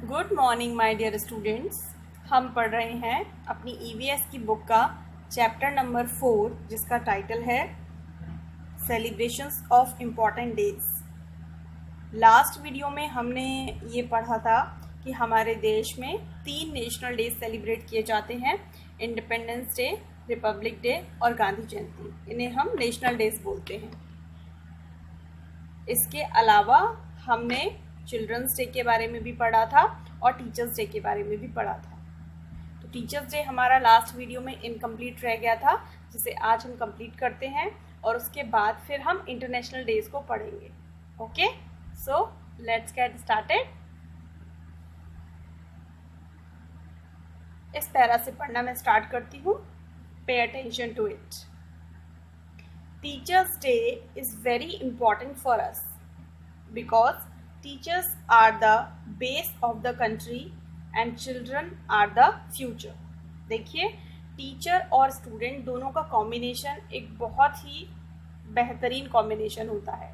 Good morning my dear students. हम पढ़ रहे हैं अपनी ईवीएस की बुक का चैप्टर नंबर 4 जिसका टाइटल है celebrations of important days. Last video में हमने ये पढ़ा था कि हमारे देश में 3 नेशनल डेज सेलिब्रेट किए जाते हैं, इंडिपेंडेंस डे, रिपब्लिक डे और गांधी जयंती। इन्हें हम नेशनल डेज बोलते हैं। इसके अलावा हमने चिल्ड्रंस डे के बारे में भी पढ़ा था और टीचर्स डे के बारे में भी पढ़ा था। तो टीचर्स डे हमारा लास्ट वीडियो में इनकम्प्लीट रह गया था, जिसे आज हम कंप्लीट करते हैं और उसके बाद फिर हम इंटरनेशनल डेज को पढ़ेंगे। Okay, so let's get started. इस पैरा से पढ़ना मैं स्टार्ट करती हूँ। Pay attention to it. Teachers Day is very important for us because teachers are the base of the country and children are the future। देखिए, teacher और student दोनों का कॉम्बिनेशन एक बहुत ही बेहतरीन कॉम्बिनेशन होता है,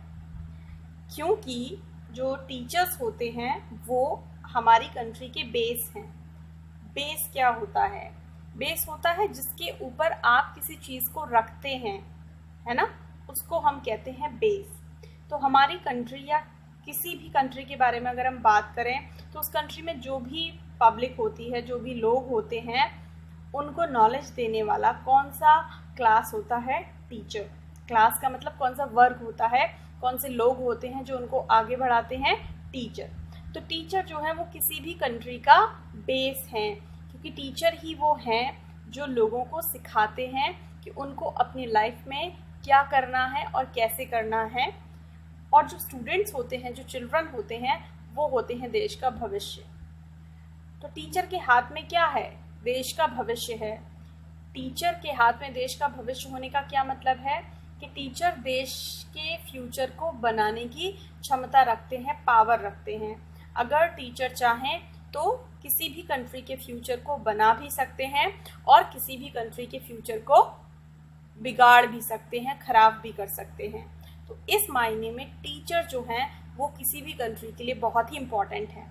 क्योंकि जो टीचर्स होते हैं वो हमारी कंट्री के बेस हैं। बेस क्या होता है? बेस होता है जिसके ऊपर आप किसी चीज़ को रखते हैं, है ना, उसको हम कहते हैं बेस। तो हमारी कंट्री या किसी भी कंट्री के बारे में अगर हम बात करें तो उस कंट्री में जो भी पब्लिक होती है, जो भी लोग होते हैं, उनको नॉलेज देने वाला कौन सा क्लास होता है? टीचर। क्लास का मतलब कौन सा वर्ग होता है, कौन से लोग होते हैं जो उनको आगे बढ़ाते हैं? टीचर। तो टीचर जो है वो किसी भी कंट्री का बेस हैं, क्योंकि टीचर ही वो हैं जो लोगों को सिखाते हैं कि उनको अपनी लाइफ में क्या करना है और कैसे करना है। और जो स्टूडेंट्स होते हैं, जो चिल्ड्रन होते हैं, वो होते हैं देश का भविष्य। तो टीचर के हाथ में क्या है? देश का भविष्य है। टीचर के हाथ में देश का भविष्य होने का क्या मतलब है कि टीचर देश के फ्यूचर को बनाने की क्षमता रखते हैं, पावर रखते हैं। अगर टीचर चाहें तो किसी भी कंट्री के फ्यूचर को बना भी सकते हैं और किसी भी कंट्री के फ्यूचर को बिगाड़ भी सकते हैं, खराब भी कर सकते हैं। तो इस मायने में टीचर जो हैं वो किसी भी कंट्री के लिए बहुत ही इम्पॉर्टेंट हैं।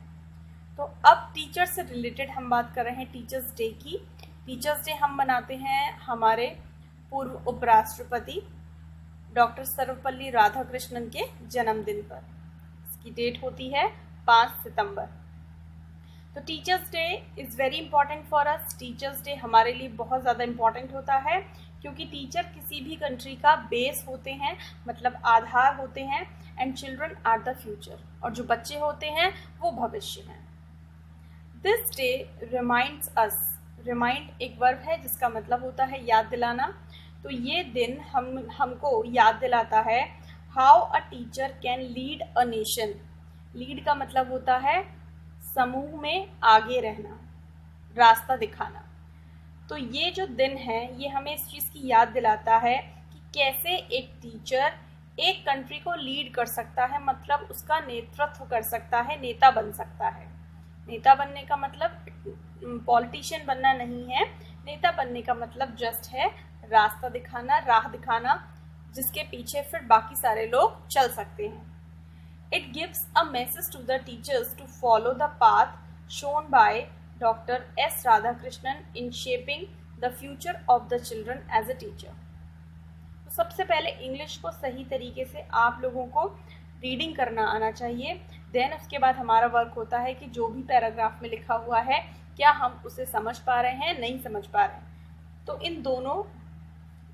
तो अब टीचर से रिलेटेड हम बात कर रहे हैं टीचर्स डे की। टीचर्स डे हम मनाते हैं हमारे पूर्व उपराष्ट्रपति डॉक्टर सर्वपल्ली राधाकृष्णन के जन्मदिन पर। इसकी डेट होती है 5 सितंबर। तो teachers day is very important for us. Teachers day हमारे लिए बहुत ज़्यादा इम्पॉर्टेंट होता है, क्योंकि टीचर किसी भी कंट्री का बेस होते हैं, मतलब आधार होते हैं, and children are the future. और जो बच्चे होते हैं वो भविष्य हैं। This day reminds us. Remind एक वर्ब है जिसका मतलब होता है याद दिलाना। तो ये दिन हमको याद दिलाता है how a teacher can lead a nation. Lead का मतलब होता है समूह में आगे रहना, रास्ता दिखाना। तो ये जो दिन है ये हमें इस चीज़ की याद दिलाता है कि कैसे एक टीचर एक कंट्री को लीड कर सकता है, मतलब उसका नेतृत्व कर सकता है, नेता बन सकता है। नेता बनने का मतलब पॉलिटिशियन बनना नहीं है। नेता बनने का मतलब जस्ट है रास्ता दिखाना, राह दिखाना, जिसके पीछे फिर बाकी सारे लोग चल सकते हैं। It gives a message to the teachers to follow the path shown by Dr. S. Radhakrishnan in shaping the future of the children as a teacher। तो सबसे पहले इंग्लिश को सही तरीके से आप लोगों को रीडिंग करना आना चाहिए। देन उसके बाद हमारा वर्क होता है कि जो भी पैराग्राफ में लिखा हुआ है क्या हम उसे समझ पा रहे हैं, नहीं समझ पा रहे हैं। तो इन दोनों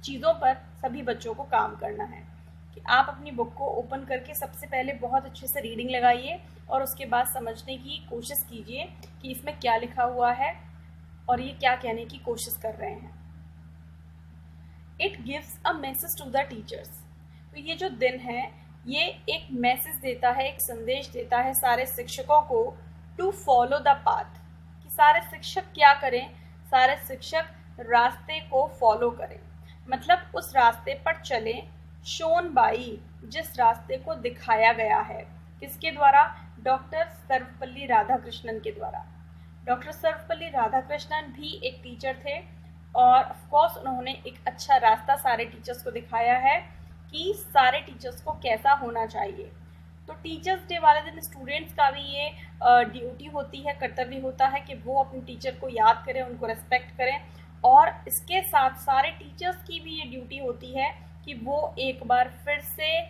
चीज़ों पर सभी बच्चों को काम करना है कि आप अपनी बुक को ओपन करके सबसे पहले बहुत अच्छे से रीडिंग लगाइए और उसके बाद समझने की कोशिश कीजिए कि इसमें क्या लिखा हुआ है और ये क्या कहने की कोशिश कर रहे हैं। It gives a message to the teachers. तो ये जो दिन है ये एक मैसेज देता है, एक संदेश देता है सारे शिक्षकों को टू फॉलो द पाथ, कि सारे शिक्षक क्या करें? सारे शिक्षक रास्ते को फॉलो करें, मतलब उस रास्ते पर चलें। शोन बाई, जिस रास्ते को दिखाया गया है, किसके द्वारा? डॉक्टर सर्वपल्ली राधाकृष्णन के द्वारा। डॉक्टर सर्वपल्ली राधाकृष्णन भी एक टीचर थे और ऑफ कोर्स उन्होंने एक अच्छा रास्ता सारे टीचर्स को दिखाया है कि सारे टीचर्स को कैसा होना चाहिए। तो टीचर्स डे वाले दिन स्टूडेंट्स का भी ये ड्यूटी होती है, कर्तव्य होता है कि वो अपने टीचर को याद करें, उनको रेस्पेक्ट करें, और इसके साथ सारे टीचर्स की भी ये ड्यूटी होती है कि वो एक बार फिर से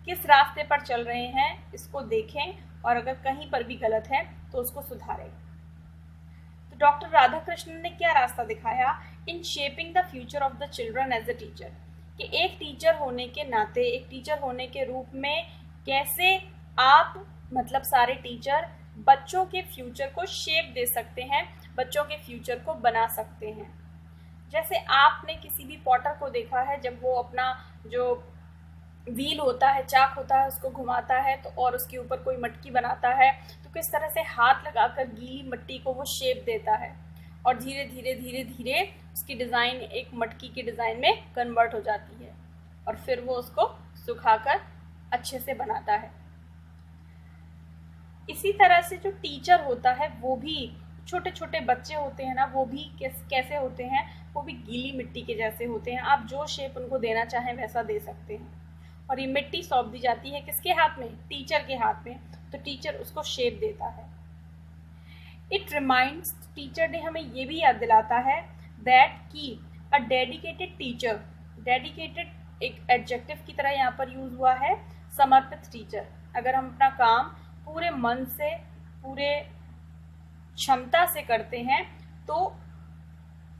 किस रास्ते पर चल रहे हैं इसको देखें, और अगर कहीं पर भी गलत है तो उसको सुधारें। तो डॉक्टर राधाकृष्णन ने क्या रास्ता दिखाया in shaping the future of the children as a teacher, कि एक टीचर होने के नाते, एक टीचर होने के रूप में कैसे आप मतलब सारे टीचर बच्चों के फ्यूचर को शेप दे सकते हैं, बच्चों के फ्यूचर को बना सकते हैं। जैसे आपने किसी भी पॉटर को देखा है, जब वो अपना जो व्हील होता है, चाक होता है, उसको घुमाता है तो और उसके ऊपर कोई मटकी बनाता है, तो किस तरह से हाथ लगाकर गीली मिट्टी को वो शेप देता है और धीरे धीरे धीरे धीरे उसकी डिज़ाइन एक मटकी की डिज़ाइन में कन्वर्ट हो जाती है, और फिर वो उसको सुखाकर अच्छे से बनाता है। इसी तरह से जो टीचर होता है वो भी, छोटे छोटे बच्चे होते हैं ना, वो भी कैसे होते हैं, वो भी गीली मिट्टी के जैसे होते हैं। आप जो शेप उनको देना चाहें वैसा दे सकते हैं, और ये मिट्टी सौंप दी जाती है किसके हाथ में, टीचर के हाथ में, तो टीचर उसको शेप देता है। इट रिमाइंड्स, टीचर डे हमें ये भी याद दिलाता है दैट कि अ डेडिकेटेड टीचर, डेडिकेटेड एक एडजेक्टिव की तरह यहाँ पर यूज हुआ है, समर्पित टीचर। अगर हम अपना काम पूरे मन से, पूरे क्षमता से करते हैं तो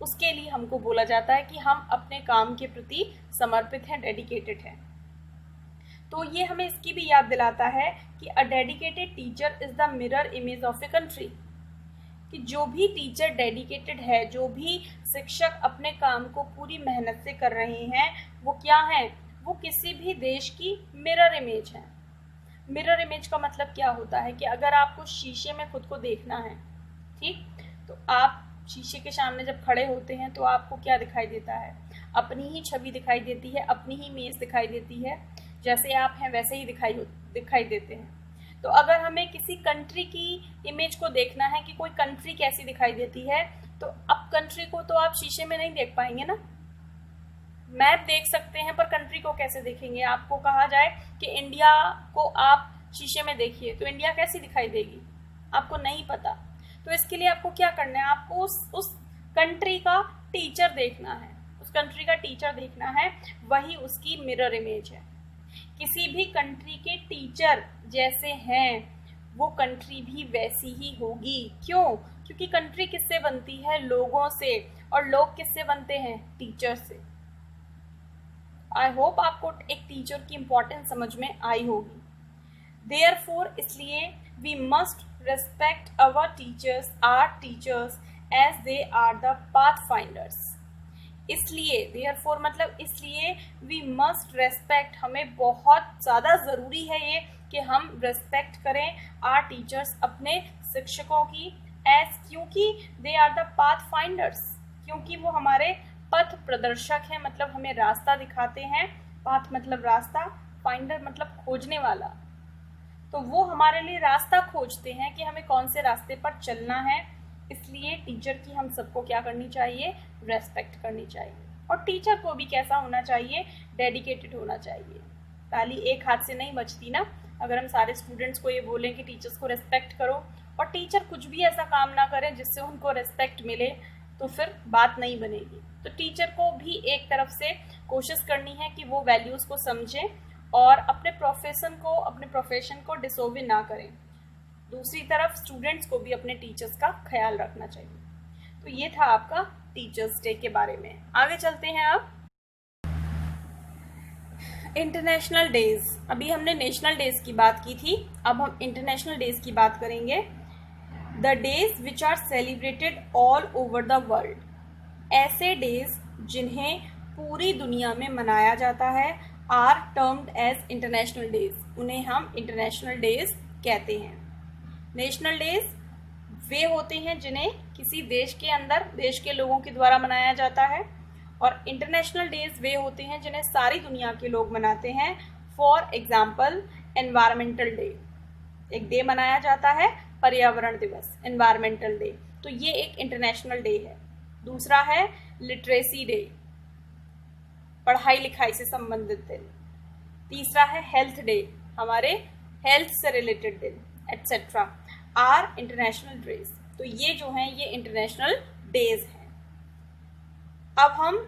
उसके लिए हमको बोला जाता है कि हम अपने काम के प्रति समर्पित हैं, डेडिकेटेड हैं। तो ये हमें इसकी भी याद दिलाता है कि a dedicated teacher is the mirror image of a country, कि जो भी टीचर डेडिकेटेड है, जो भी शिक्षक अपने काम को पूरी मेहनत से कर रहे हैं, वो क्या हैं, वो किसी भी देश की मिरर इमेज है। मिरर इमेज का मतलब क्या होता है कि अगर आपको शीशे में खुद को देखना है, ठीक, तो आप शीशे के सामने जब खड़े होते हैं तो आपको क्या दिखाई देता है, अपनी ही छवि दिखाई देती है, अपनी ही इमेज दिखाई देती है, जैसे आप हैं वैसे ही दिखाई देते हैं। तो अगर हमें किसी कंट्री की इमेज को देखना है कि कोई कंट्री कैसी दिखाई देती है, तो अब कंट्री को तो आप शीशे में नहीं देख पाएंगे ना, मैप देख सकते हैं पर कंट्री को कैसे देखेंगे। आपको कहा जाए कि इंडिया को आप शीशे में देखिए तो इंडिया कैसी दिखाई देगी, आपको नहीं पता। तो इसके लिए आपको क्या करना है, आपको उस कंट्री का टीचर देखना है, उस कंट्री का टीचर देखना है, वही उसकी मिरर इमेज है। किसी भी कंट्री के टीचर जैसे हैं वो कंट्री भी वैसी ही होगी। क्यों? क्योंकि कंट्री किससे बनती है, लोगों से, और लोग किससे बनते हैं, टीचर से। आई होप आपको एक टीचर की इंपॉर्टेंस समझ में आई होगी। देयरफॉर, इसलिए we must respect our teachers, our teachers, as they are the pathfinders. इसलिए therefore मतलब इसलिए we must respect, हमें बहुत ज़्यादा ज़रूरी है ये कि हम respect करें our teachers, अपने शिक्षकों की, as क्योंकि they are the pathfinders, क्योंकि वो हमारे पथ प्रदर्शक हैं, मतलब हमें रास्ता दिखाते हैं। पाथ मतलब रास्ता, फाइंडर मतलब खोजने वाला, तो वो हमारे लिए रास्ता खोजते हैं कि हमें कौन से रास्ते पर चलना है। इसलिए टीचर की हम सबको क्या करनी चाहिए, रेस्पेक्ट करनी चाहिए। और टीचर को भी कैसा होना चाहिए, डेडिकेटेड होना चाहिए। ताली एक हाथ से नहीं बजती ना। अगर हम सारे स्टूडेंट्स को ये बोलें कि टीचर्स को रेस्पेक्ट करो और टीचर कुछ भी ऐसा काम ना करें जिससे उनको रेस्पेक्ट मिले, तो फिर बात नहीं बनेगी। तो टीचर को भी एक तरफ से कोशिश करनी है कि वो वैल्यूज़ को समझें और अपने प्रोफेशन को डिसओबे ना करें। दूसरी तरफ स्टूडेंट्स को भी अपने टीचर्स का ख्याल रखना चाहिए। तो ये था आपका टीचर्स डे के बारे में। आगे चलते हैं अब इंटरनेशनल डेज। अभी हमने नेशनल डेज की बात की थी, अब हम इंटरनेशनल डेज की बात करेंगे। The days which are celebrated all over the world, ऐसे डेज जिन्हें पूरी दुनिया में मनाया जाता है, are termed as international days, उन्हें हम इंटरनेशनल डेज कहते हैं। नेशनल डेज वे होते हैं जिन्हें किसी देश के अंदर देश के लोगों के द्वारा मनाया जाता है, और इंटरनेशनल डेज वे होते हैं जिन्हें सारी दुनिया के लोग मनाते हैं। फॉर एग्जाम्पल एनवायरमेंटल डे, एक डे मनाया जाता है पर्यावरण दिवस, एनवायरमेंटल डे, तो ये एक इंटरनेशनल डे है। दूसरा है लिटरेसी डे, पढ़ाई लिखाई से संबंधित दिन। तीसरा है हेल्थ डे, हमारे हेल्थ से रिलेटेड दिन एट्सेट्रा आर इंटरनेशनल डेज। तो ये जो हैं ये इंटरनेशनल डेज हैं। अब हम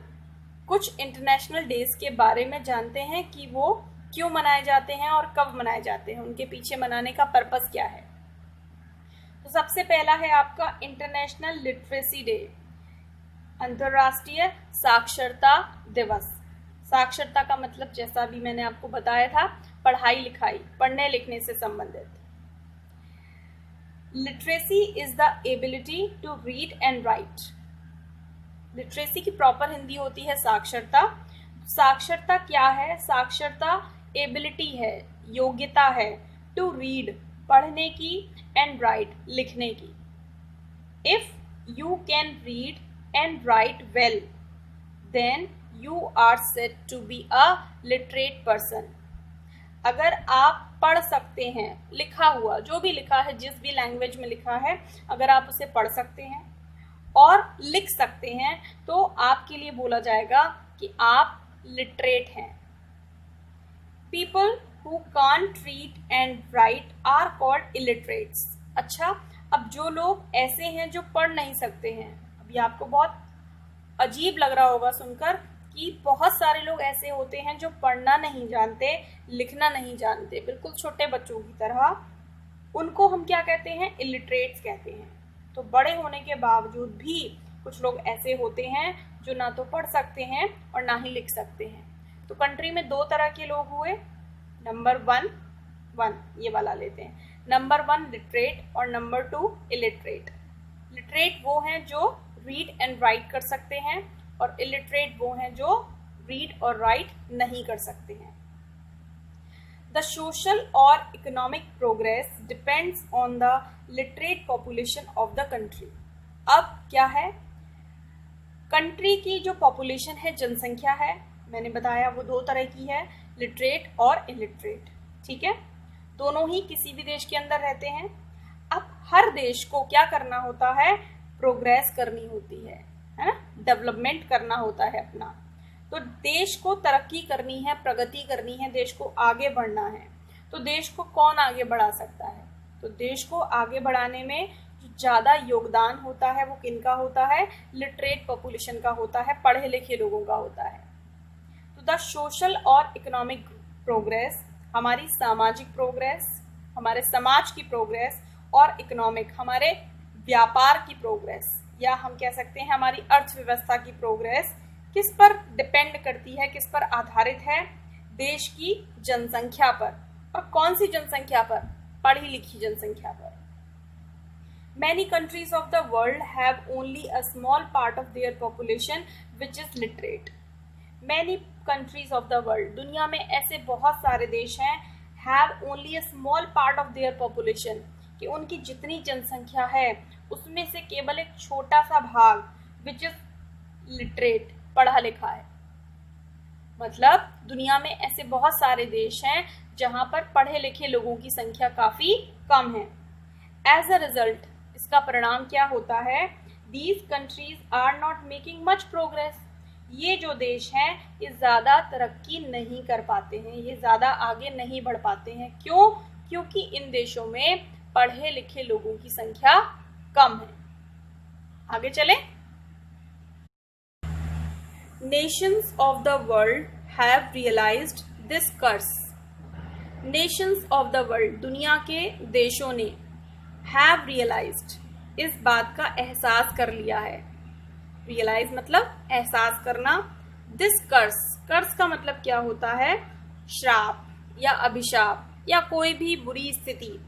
कुछ इंटरनेशनल डेज के बारे में जानते हैं कि वो क्यों मनाए जाते हैं और कब मनाए जाते हैं, उनके पीछे मनाने का पर्पस क्या है। तो सबसे पहला है आपका इंटरनेशनल लिटरेसी डे, अंतर्राष्ट्रीय साक्षरता दिवस। साक्षरता का मतलब जैसा भी मैंने आपको बताया था, पढ़ाई लिखाई, पढ़ने लिखने से संबंधित। Literacy is the ability to read and write. Literacy की प्रॉपर हिंदी होती है साक्षरता। साक्षरता क्या है? साक्षरता एबिलिटी है, योग्यता है, टू रीड पढ़ने की, एंड राइट लिखने की। If you can read and write well then you are said to be a literate person. अगर आप पढ़ सकते हैं, लिखा हुआ जो भी लिखा है, जिस भी लैंग्वेज में लिखा है, अगर आप उसे पढ़ सकते हैं और लिख सकते हैं तो आपके लिए बोला जाएगा कि आप लिटरेट हैं। People who can't read and write are called illiterates. अच्छा, अब जो लोग ऐसे हैं जो पढ़ नहीं सकते हैं, अभी आपको बहुत अजीब लग रहा होगा सुनकर कि बहुत सारे लोग ऐसे होते हैं जो पढ़ना नहीं जानते, लिखना नहीं जानते, बिल्कुल छोटे बच्चों की तरह, उनको हम क्या कहते हैं? इलिटरेट्स कहते हैं। तो बड़े होने के बावजूद भी कुछ लोग ऐसे होते हैं जो ना तो पढ़ सकते हैं और ना ही लिख सकते हैं। तो कंट्री में दो तरह के लोग हुए, नंबर वन ये वाला लेते हैं, नंबर 1 लिटरेट और नंबर 2 इलिटरेट। लिटरेट वो हैं जो रीड एंड राइट कर सकते हैं और इलिटरेट वो हैं जो रीड और राइट नहीं कर सकते हैं। द सोशल और economic progress depends on the literate population of the country. अब क्या है? कंट्री की जो पॉपुलेशन है, जनसंख्या है, मैंने बताया वो दो तरह की है, लिटरेट और इलिटरेट। ठीक है, दोनों ही किसी भी देश के अंदर रहते हैं। अब हर देश को क्या करना होता है? प्रोग्रेस करनी होती है ना, डेवलपमेंट करना होता है अपना। तो देश को तरक्की करनी है, प्रगति करनी है, देश को आगे बढ़ना है। तो देश को कौन आगे बढ़ा सकता है? तो देश को आगे बढ़ाने में जो ज़्यादा योगदान होता है वो किनका होता है? लिटरेट पॉपुलेशन का होता है, पढ़े लिखे लोगों का होता है। तो द सोशल और इकोनॉमिक प्रोग्रेस, हमारी सामाजिक प्रोग्रेस, हमारे समाज की प्रोग्रेस, और इकोनॉमिक हमारे व्यापार की प्रोग्रेस, या हम कह सकते हैं हमारी अर्थव्यवस्था की प्रोग्रेस, किस पर डिपेंड करती है, किस पर आधारित है? देश की जनसंख्या पर। और कौन सी जनसंख्या पर? पढ़ी लिखी जनसंख्या पर। Many countries of the world have only a small part of their population which is literate. Many countries of the world, दुनिया में ऐसे बहुत सारे देश हैं, have only a small part of their population, कि उनकी जितनी जनसंख्या है उसमें से केवल एक छोटा सा भाग विच इज लिटरेट, पढ़ा लिखा है। मतलब दुनिया में ऐसे बहुत सारे देश हैं जहां पर पढ़े लिखे लोगों की संख्या काफी कम है। एज अ रिजल्ट, इसका परिणाम क्या होता है? These countries are not making much progress. ये जो देश हैं ये ज़्यादा तरक्की नहीं कर पाते हैं, ये ज़्यादा आगे नहीं बढ़ पाते हैं। क्यों? क्योंकि इन देशों में पढ़े लिखे लोगों की संख्या कम है। आगे चले। Nations of the world have realised this curse. Nations of the world, दुनिया के देशों ने, हैव रियलाइज्ड, इस बात का एहसास कर लिया है। रियलाइज मतलब एहसास करना। दिस कर्स, कर्स का मतलब क्या होता है? श्राप या अभिशाप या कोई भी बुरी स्थिति।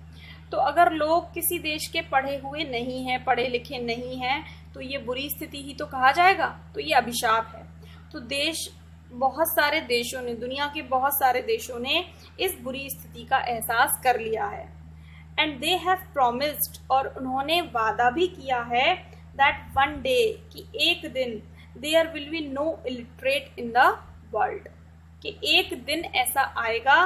तो अगर लोग किसी देश के पढ़े हुए नहीं हैं, पढ़े लिखे नहीं हैं, तो ये बुरी स्थिति ही तो कहा जाएगा, तो ये अभिशाप है। तो देश, बहुत सारे देशों ने, दुनिया के बहुत सारे देशों ने इस बुरी स्थिति का एहसास कर लिया है। एंड दे हैव प्रॉमिस्ड, और उन्होंने वादा भी किया है, दैट वन डे, कि एक दिन, there will be no illiterate in the world, कि एक दिन ऐसा आएगा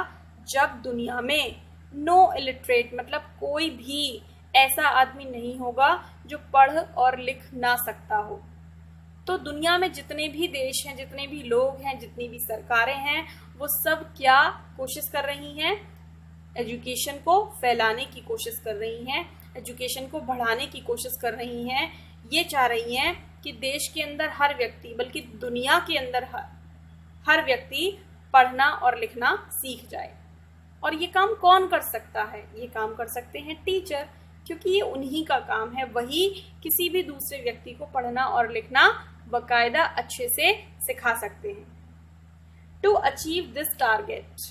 जब दुनिया में नो इलिटरेट मतलब कोई भी ऐसा आदमी नहीं होगा जो पढ़ और लिख ना सकता हो। तो दुनिया में जितने भी देश हैं, जितने भी लोग हैं, जितनी भी सरकारें हैं, वो सब क्या कोशिश कर रही हैं? एजुकेशन को फैलाने की कोशिश कर रही हैं, एजुकेशन को बढ़ाने की कोशिश कर रही हैं। ये चाह रही हैं कि देश के अंदर हर व्यक्ति, बल्कि दुनिया के अंदर हर व्यक्ति पढ़ना और लिखना सीख जाए। और ये काम कौन कर सकता है? ये काम कर सकते हैं टीचर, क्योंकि ये उन्हीं का काम है। वही किसी भी दूसरे व्यक्ति को पढ़ना और लिखना बाकायदा अच्छे से सिखा सकते हैं। टू अचीव दिस टारगेट,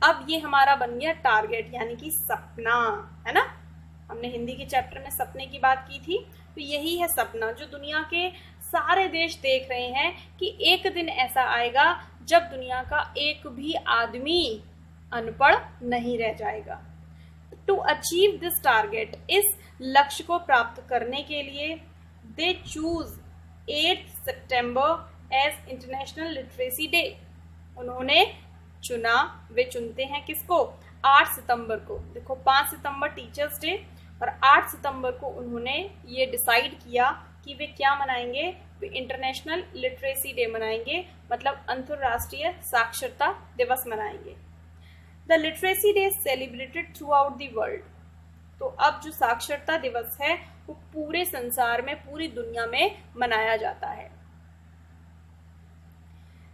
अब ये हमारा बन गया टारगेट, यानी कि सपना, है ना। हमने हिंदी के चैप्टर में सपने की बात की थी, तो यही है सपना जो दुनिया के सारे देश देख रहे हैं कि एक दिन ऐसा आएगा जब दुनिया का एक भी आदमी अनपढ़ नहीं रह जाएगा। टू अचीव दिस टारगेट, इस लक्ष्य को प्राप्त करने के लिए they choose 8 September as international literacy day. उन्होंने चुना, वे चुनते हैं किसको? 8 सितंबर को। देखो 5 सितंबर टीचर्स डे और 8 सितंबर को उन्होंने ये डिसाइड किया कि वे क्या मनाएंगे? वे इंटरनेशनल लिटरेसी डे मनाएंगे, मतलब अंतर्राष्ट्रीय साक्षरता दिवस मनाएंगे। The literacy day celebrated through out the world. तो अब जो साक्षरता दिवस है वो पूरे संसार में, पूरी दुनिया में मनाया जाता है।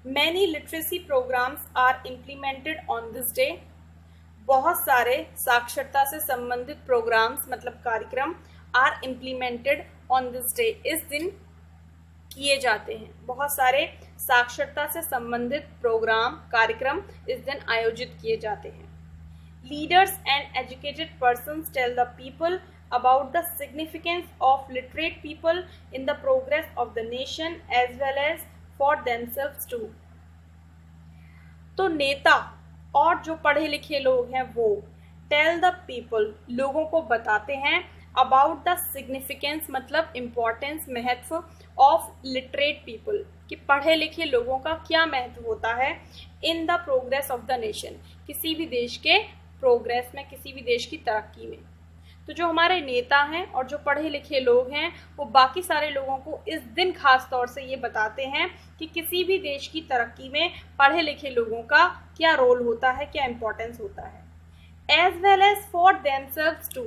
Many literacy programs are implemented on this day. बहुत सारे साक्षरता से संबंधित प्रोग्राम्स, मतलब कार्यक्रम, are implemented on this day, इस दिन किए जाते हैं। बहुत सारे साक्षरता से संबंधित प्रोग्राम, कार्यक्रम इस दिन आयोजित किए जाते हैं। Leaders and educated persons tell the people about the significance of literate people in the progress of the nation as well as for themselves too. तो नेता और जो पढ़े लिखे लोग हैं वो टेल द पीपल, लोगों को बताते हैं, अबाउट द सिग्निफिकेंस, मतलब इम्पोर्टेंस, महत्व, ऑफ लिटरेट पीपल, कि पढ़े लिखे लोगों का क्या महत्व होता है in the progress of the nation, किसी भी देश के प्रोग्रेस में, किसी भी देश की तरक्की में। तो जो हमारे नेता हैं और जो पढ़े लिखे लोग हैं वो बाकी सारे लोगों को इस दिन खास तौर से ये बताते हैं कि किसी भी देश की तरक्की में पढ़े लिखे लोगों का क्या रोल होता है, क्या इम्पोर्टेंस होता है। As well as for themselves too,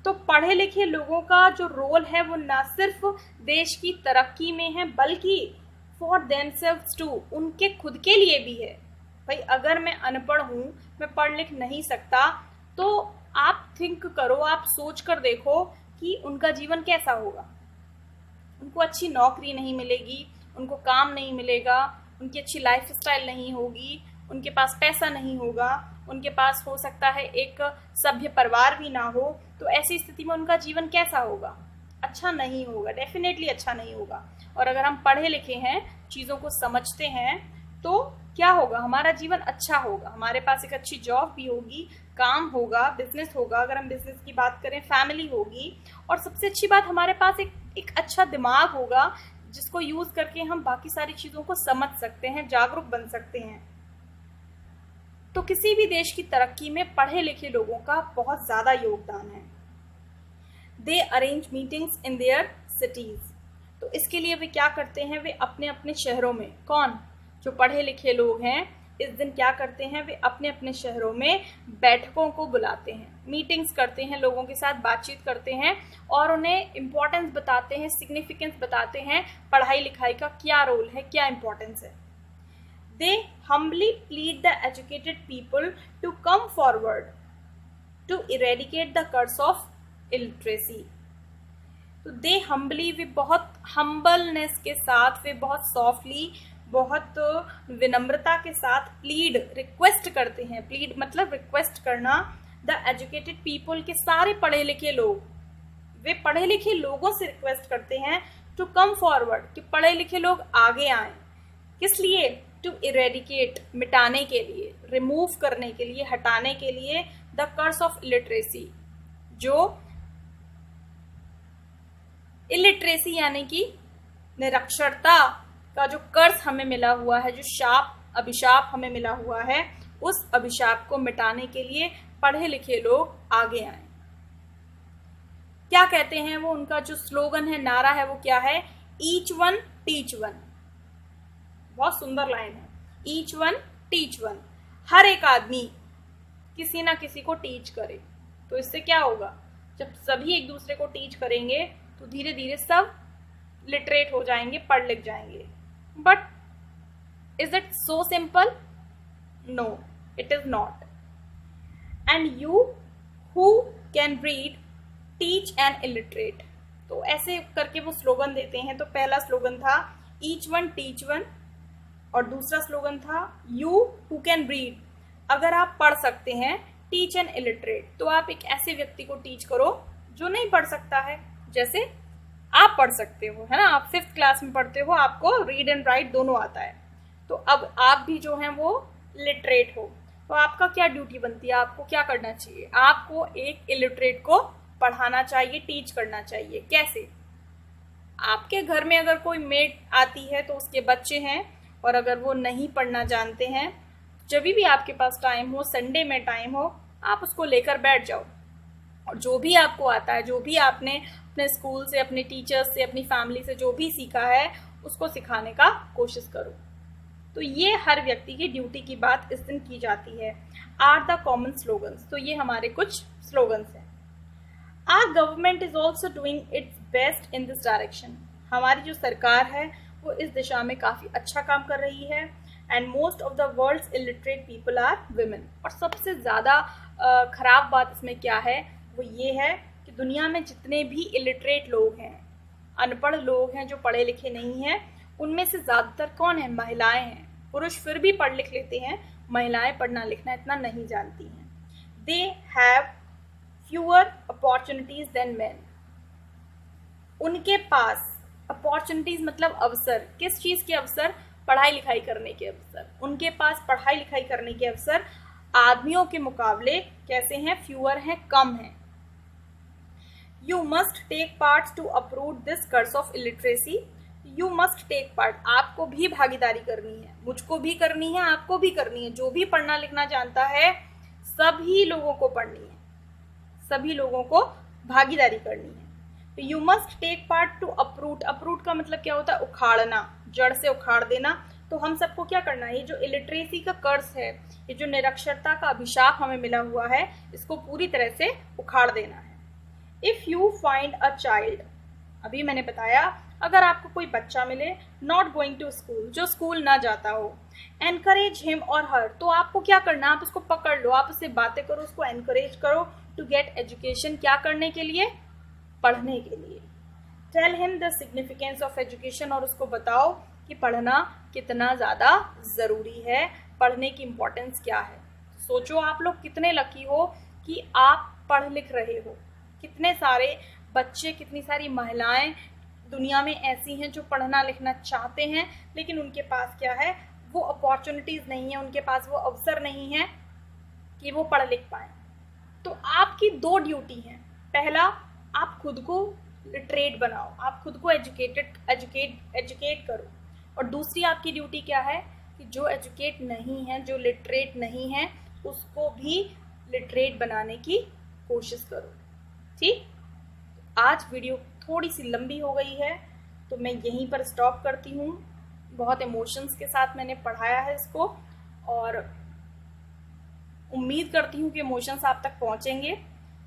तो पढ़े लिखे लोगों का जो रोल है वो ना सिर्फ देश की तरक्की में है बल्कि फॉर देमसेल्व्स टू, उनके खुद के लिए भी है। भाई अगर मैं अनपढ़ हूँ, मैं पढ़ लिख नहीं सकता, तो आप थिंक करो, आप सोच कर देखो कि उनका जीवन कैसा होगा। उनको अच्छी नौकरी नहीं मिलेगी, उनको काम नहीं मिलेगा, उनकी अच्छी लाइफ स्टाइल नहीं होगी, उनके पास पैसा नहीं होगा, उनके पास हो सकता है एक सभ्य परिवार भी ना हो। तो ऐसी स्थिति में उनका जीवन कैसा होगा? अच्छा नहीं होगा, डेफिनेटली अच्छा नहीं होगा। और अगर हम पढ़े लिखे हैं, चीज़ों को समझते हैं, तो क्या होगा? हमारा जीवन अच्छा होगा, हमारे पास एक अच्छी जॉब भी होगी, काम होगा, बिजनेस होगा, अगर हम बिजनेस की बात करें फैमिली होगी, और सबसे अच्छी बात हमारे पास एक अच्छा दिमाग होगा जिसको यूज करके हम बाकी सारी चीज़ों को समझ सकते हैं, जागरूक बन सकते हैं। तो किसी भी देश की तरक्की में पढ़े लिखे लोगों का बहुत ज़्यादा योगदान है। They arrange meetings in their cities, तो इसके लिए वे क्या करते हैं? वे अपने अपने शहरों में, कौन? जो पढ़े लिखे लोग हैं, इस दिन क्या करते हैं? वे अपने अपने शहरों में बैठकों को बुलाते हैं, मीटिंग्स करते हैं, लोगों के साथ बातचीत करते हैं और उन्हें इम्पोर्टेंस बताते हैं, सिग्निफिकेंस बताते हैं, पढ़ाई लिखाई का क्या रोल है, क्या इम्पोर्टेंस है। They humbly plead the educated people to come forward to eradicate the curse of illiteracy. तो दे हम्बली, वे बहुत हम्बलनेस के साथ, वे बहुत सॉफ्टली, बहुत विनम्रता के साथ प्लीड, रिक्वेस्ट करते हैं। प्लीड मतलब रिक्वेस्ट करना। द एजुकेटेड पीपल के सारे पढ़े लिखे लोग, वे पढ़े लिखे लोगों से रिक्वेस्ट करते हैं टू कम फॉरवर्ड, कि पढ़े लिखे लोग आगे आएं। किस लिए? टू इरेडिकेट, मिटाने के लिए, रिमूव करने के लिए, हटाने के लिए, द कर्स ऑफ इलिटरेसी, जो इलिटरेसी यानी कि निरक्षरता का जो कर्ज हमें मिला हुआ है, जो शाप, अभिशाप हमें मिला हुआ है, उस अभिशाप को मिटाने के लिए पढ़े लिखे लोग आगे आए। क्या कहते हैं वो? उनका जो स्लोगन है, नारा है, वो क्या है? Each one teach one. बहुत सुंदर लाइन है, ईच वन टीच वन। हर एक आदमी किसी ना किसी को टीच करे। तो इससे क्या होगा, जब सभी एक दूसरे को टीच करेंगे तो धीरे धीरे सब लिटरेट हो जाएंगे, पढ़ लिख जाएंगे। But is it so simple? No, it is not. And you who can read teach an illiterate. तो ऐसे करके वो स्लोगन देते हैं। तो पहला स्लोगन था ईच वन टीच वन, और दूसरा स्लोगन था यू हु कैन रीड, अगर आप पढ़ सकते हैं, टीच एन इलिटरेट, तो आप एक ऐसे व्यक्ति को टीच करो जो नहीं पढ़ सकता है। जैसे आप पढ़ सकते हो, है ना, आप 5th क्लास में पढ़ते हो, आपको रीड एंड राइट दोनों आता है, तो अब आप भी जो हैं वो लिटरेट हो। तो आपका क्या ड्यूटी बनती है, आपको क्या करना चाहिए, आपको एक इलिटरेट को पढ़ाना चाहिए, टीच करना चाहिए। कैसे? आपके घर में अगर कोई मेड आती है तो उसके बच्चे हैं, और अगर वो नहीं पढ़ना जानते हैं, जब भी आपके पास टाइम हो, संडे में टाइम हो, आप उसको लेकर बैठ जाओ, और जो भी आपको आता है, जो भी आपने अपने स्कूल से, अपने टीचर्स से, अपनी फैमिली से जो भी सीखा है, उसको सिखाने का कोशिश करो। तो ये हर व्यक्ति की ड्यूटी की बात इस दिन की जाती है। Are the common slogans. तो ये हमारे कुछ स्लोगन्स हैं। Our government is also doing its best in this direction. हमारी जो सरकार है वो इस दिशा में काफ़ी अच्छा काम कर रही है। And most of the world's illiterate people are women. और सबसे ज़्यादा खराब बात इसमें क्या है, वो ये है कि दुनिया में जितने भी इलिटरेट लोग हैं, अनपढ़ लोग हैं, जो पढ़े लिखे नहीं हैं, उनमें से ज़्यादातर कौन है? महिलाएं हैं। पुरुष फिर भी पढ़ लिख लेते हैं, महिलाएं पढ़ना लिखना इतना नहीं जानती हैं। They have fewer opportunities than men. उनके पास अपॉर्चुनिटीज मतलब अवसर, किस चीज़ के अवसर? पढ़ाई लिखाई करने के अवसर। उनके पास पढ़ाई लिखाई करने के अवसर आदमियों के मुकाबले कैसे हैं? फ्यूअर हैं, कम हैं। You must take part to uproot this curse of illiteracy. You must take part, आपको भी भागीदारी करनी है, मुझको भी करनी है, आपको भी करनी है। जो भी पढ़ना लिखना जानता है, सभी लोगों को पढ़नी है, सभी लोगों को भागीदारी करनी है। तो you must take part to uproot. Uproot का मतलब क्या होता है? उखाड़ना, जड़ से उखाड़ देना। तो हम सबको क्या करना है? ये जो इलिटरेसी का कर्स है, ये जो निरक्षरता का अभिशाप हमें मिला हुआ है, इसको पूरी तरह से उखाड़ देना है। If you find a child, अभी मैंने बताया, अगर आपको कोई बच्चा मिले नॉट गोइंग टू स्कूल, जो स्कूल ना जाता हो, एनकरेज हिम और हर, तो आपको क्या करना? आप उसको पकड़ लो, आप उससे बातें करो, उसको एनकरेज करो टू गेट एजुकेशन। क्या करने के लिए? पढ़ने के लिए। Tell him the significance of education, और उसको बताओ कि पढ़ना कितना ज़्यादा ज़रूरी है, पढ़ने की इम्पोर्टेंस क्या है। सोचो आप लोग कितने लकी हो कि आप पढ़ लिख रहे हो। कितने सारे बच्चे, कितनी सारी महिलाएं दुनिया में ऐसी हैं जो पढ़ना लिखना चाहते हैं, लेकिन उनके पास क्या है? वो अपॉर्चुनिटीज़ नहीं है, उनके पास वो अवसर नहीं है कि वो पढ़ लिख पाएँ। तो आपकी 2 ड्यूटी हैं। पहला, आप खुद को लिटरेट बनाओ, आप खुद को एजुकेट करो। और दूसरी आपकी ड्यूटी क्या है कि जो एजुकेट नहीं है, जो लिटरेट नहीं है, उसको भी लिटरेट बनाने की कोशिश करो। ठीक, आज वीडियो थोड़ी सी लंबी हो गई है, तो मैं यहीं पर स्टॉप करती हूँ। बहुत इमोशंस के साथ मैंने पढ़ाया है इसको, और उम्मीद करती हूँ कि इमोशंस आप तक पहुँचेंगे।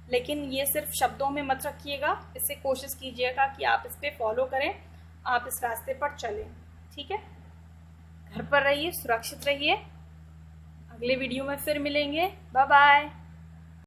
लेकिन ये सिर्फ शब्दों में मत रखिएगा, इससे कोशिश कीजिएगा कि आप इस पे फॉलो करें, आप इस रास्ते पर चलें। ठीक है, घर पर रहिए, सुरक्षित रहिए। अगले वीडियो में फिर मिलेंगे। Bye bye.